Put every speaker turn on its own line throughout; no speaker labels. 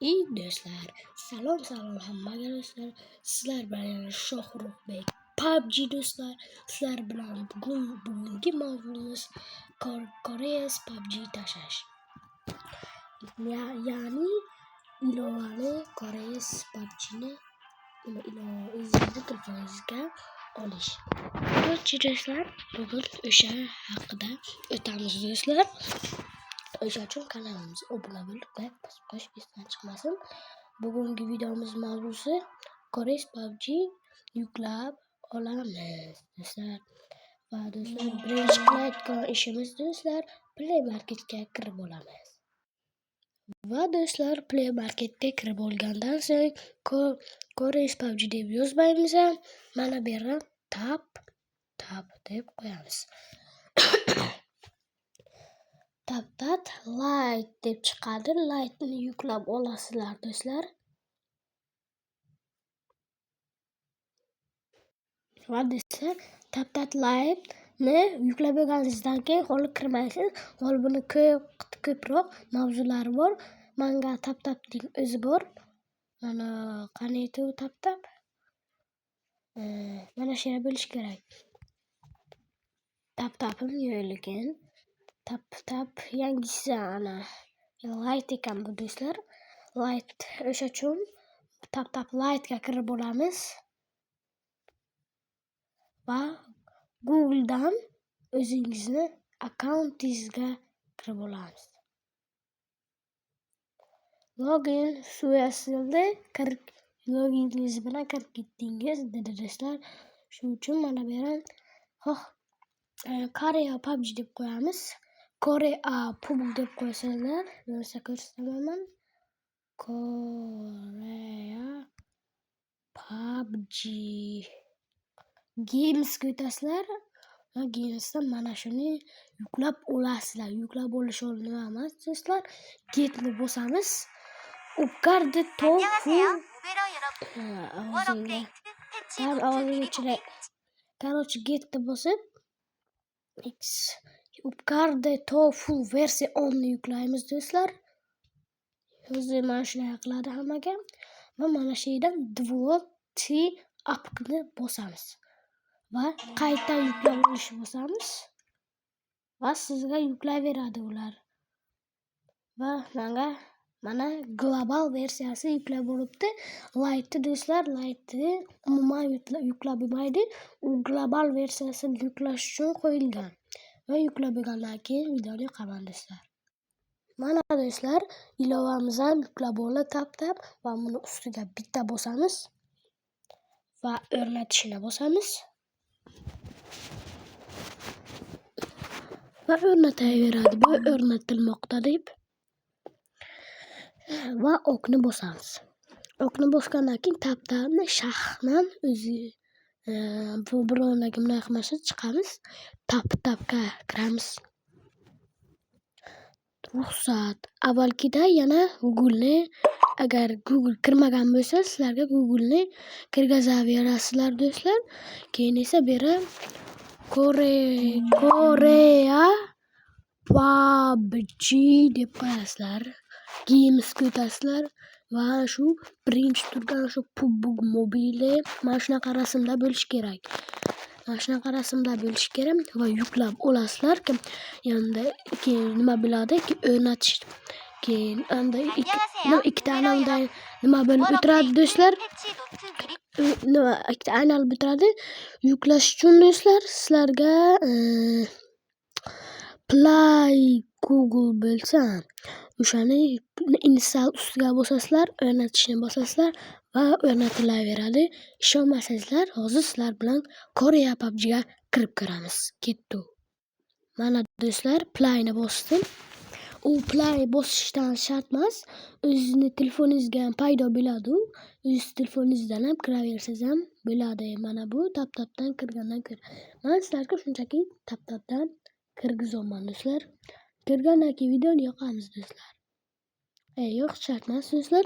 İyi do'stlar, salom hammaga do'stlar. Sizlar bilan Shohruxbek PUBG do'stlar. Sizlar bilan bugungi mavzuimiz Koreys PUBG tashlash. Ya'ni ilovani Koreys PUBGni o'zingizning telefoningizga olish. Barcha do'stlar, bugun o'sha haqida o'tamiz do'stlar. O'sha uchun kanalimizga obuna bo'lib, like bosib qo'yish esdan chiqmasin. Bugungi videomiz mavzusi Koreys PUBG yuklab olamiz do'stlar. Va do'stlar, birinchi qilayotgan ishimiz do'stlar, Play Marketga kirib olamiz. Va do'stlar, Play Marketga kirib olgandan so'ng Koreys PUBG deb yozmaymiz, mana bu yerga tap deb qo'yamiz. Tapdat Lite deb chiqadi. Lite'ni yuklab olasizlar do'stlar. Va do'stlar, Tapdat Lite'ni yuklab olganingizdan keyin holi kirmaysiz. Hol buni ko'proq mavzulari bor. Menga Tapdatning o'zi bor. Mana qaniydi Tapdat? Mana shu yerda bo'lish kerak. Tapdatim yo'q lekin. Tap yangisi ana Lite ekan bu do'stlar. Lite o'sha uchun Tap Lite'ga kirib olamiz va Google'dan o'zingizni akkauntingizga kirib olamiz. Login suyasida loginingiz bilan kirib ketdingiz dedi do'stlar. Shuning uchun mana bu yerdan Korea PUBG deb qo'yamiz. Korea PUBG deb qo'ysanglar, bo'lsa ko'rsataman. Korea PUBG Games ko'tasizlar. Va Gamesdan mana shuni yuklab olasizlar. Yuklab olish nima emas do'stlar. Getni bosamiz. Upgarde tofu getni bosib Upgarde tofu versiya 10 ni yuklaymiz do'stlar. O'zi mana shunday qiladi hammaga. Va mana shu yerdan Dvoti appni bosamiz. Va qayta yuklab olishni bosamiz. Va sizga yuklayveradi ular. Va mana global versiyasi yuklab bo'libdi. Lite do'stlar, Lite umuman yuklab bo'lmaydi. U global versiyasini yuklash uchun qo'yilgan. Va yuklab bo'lgandan keyin videoni yoqaman do'stlar. Mana do'stlar, ilovamiz ham yuklab bo'ldi. Tap va buni ustiga bitta bosamiz va o'rnatishni bosamiz. Va o'rnataveradi. Bu o'rnatilmoqda deb. Va okni bosamiz. Okni bosgandan keyin tapni shaxnan o'zi bu birovlarga bunday qilmasa chiqamiz. Tapga kiramiz. Ruxsat. Avvalgida yana Google'ni agar Google kirmagan bo'lsa, sizlarga Google'ni kirgizaverasizlar do'stlar. Keyin esa bu yerga Korea PUBG deb qo'yasizlar. Games ko'tasizlar va shu birinchi turgan shu PUBG Mobile mana shunaqa rasmda bo'lish kerak. Va yuklab olasizlar. Yanda keyin nima bo'ladi? O'rnatish. Keyin ikkita analda nima bo'lib o'tiradi do'stlar? Ikkita anal o'tiradi. Yuklash uchun do'stlar sizlarga Play Google bo'lsa, o'shani install ustiga bosasizlar, o'rnatishni bosasizlar va o'rnatilaveradi. Ishonmasangizlar, hozir sizlar bilan Korea PUBG'ga kirib ko'ramiz. Ketdi. Mana do'stlar, Playni bosdim. U Play bosishdan shart emas. O'zingiz telefoningizga ham paydo bo'ladi. O'z telefoningizdan ham kiraversangiz ham bo'ladi. Mana bu Tapdan kirgandan ko'ra. Men sizlarga shunchaki Tapdan kirgizaman do'stlar. Kirgandan keyin videoni yoqamiz do'stlar. Yo'q shart emas do'stlar.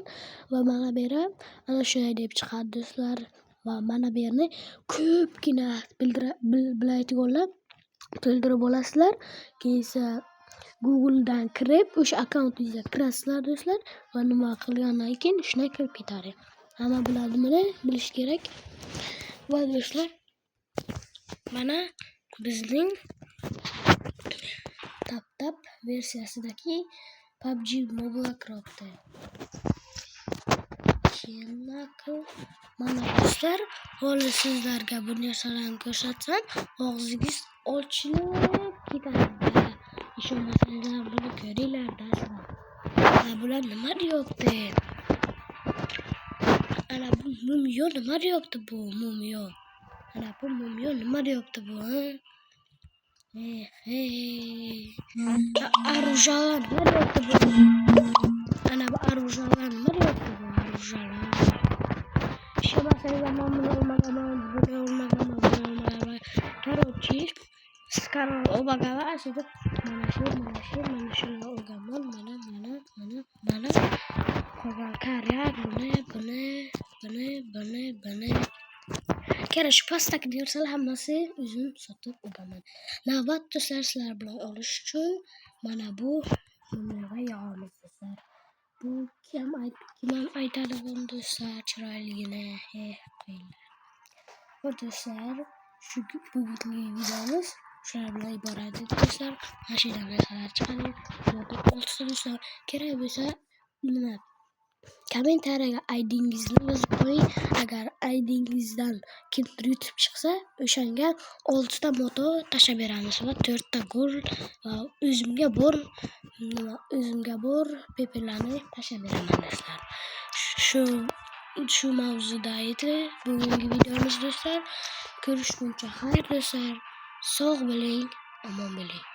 Va mana bu yerga ana shunday deb chiqadi do'stlar. Va mana bu yerni ko'pgina bilaydiganlar to'ldirib olasizlar. Keyin Google'dan kirib o'sha akkauntingizga kirasizlar do'stlar va nima qilgandan keyin shunday kirib ketadi. Hamma biladi, buni bilish kerak. Va do'stlar, mana bizning tap versiyasidagi PUBG Mobile Craft'da. Mana do'stlar, hozir sizlarga bu narsalarni ko'rsatsam, og'zingiz ochilib ketadi. Ishonmasanglar buni ko'ringlar-da. Ana bular nima deyapti? Ana bu mumyo nima deyapti bu? Mumyo. Ana bu mumyo nima deyapti bu? Оружие nima deyapti bu? Ana bu оружие nima deyapti bu? Оружие. Ishonmasanglar men buni olmaganman. Короче, Skarol obagava aslida mana shu olganman. Mana qolgan qariya buni. Kerak shu pastdagi narsalar hammasi o'zim sotib olganman. Navbat do'stlar, sizlar bilan olish uchun mana bu mumyoga yog'amiz do'stlar. Bu kim aytadi bunu do'stlar chiroyligini. Va do'stlar, shu bugungi videomiz shular bilan iborat edi do'stlar. Mana shu narsalar chiqadi. Do'stlar, kerak bo'lsa nima kommentariyaga aydingizni yozib qo'ying. Agar aydingizdan kimdir yutib chiqsa, o'shanga 6 ta moto tashlab beramiz va 4 ta gol va o'zimga bor peperlarni tashlab beraman do'stlar. Shu mavzuda edi bugungi videomiz do'stlar. Ko'rishguncha xayr do'stlar. Sog' bo'ling, omon bo'ling.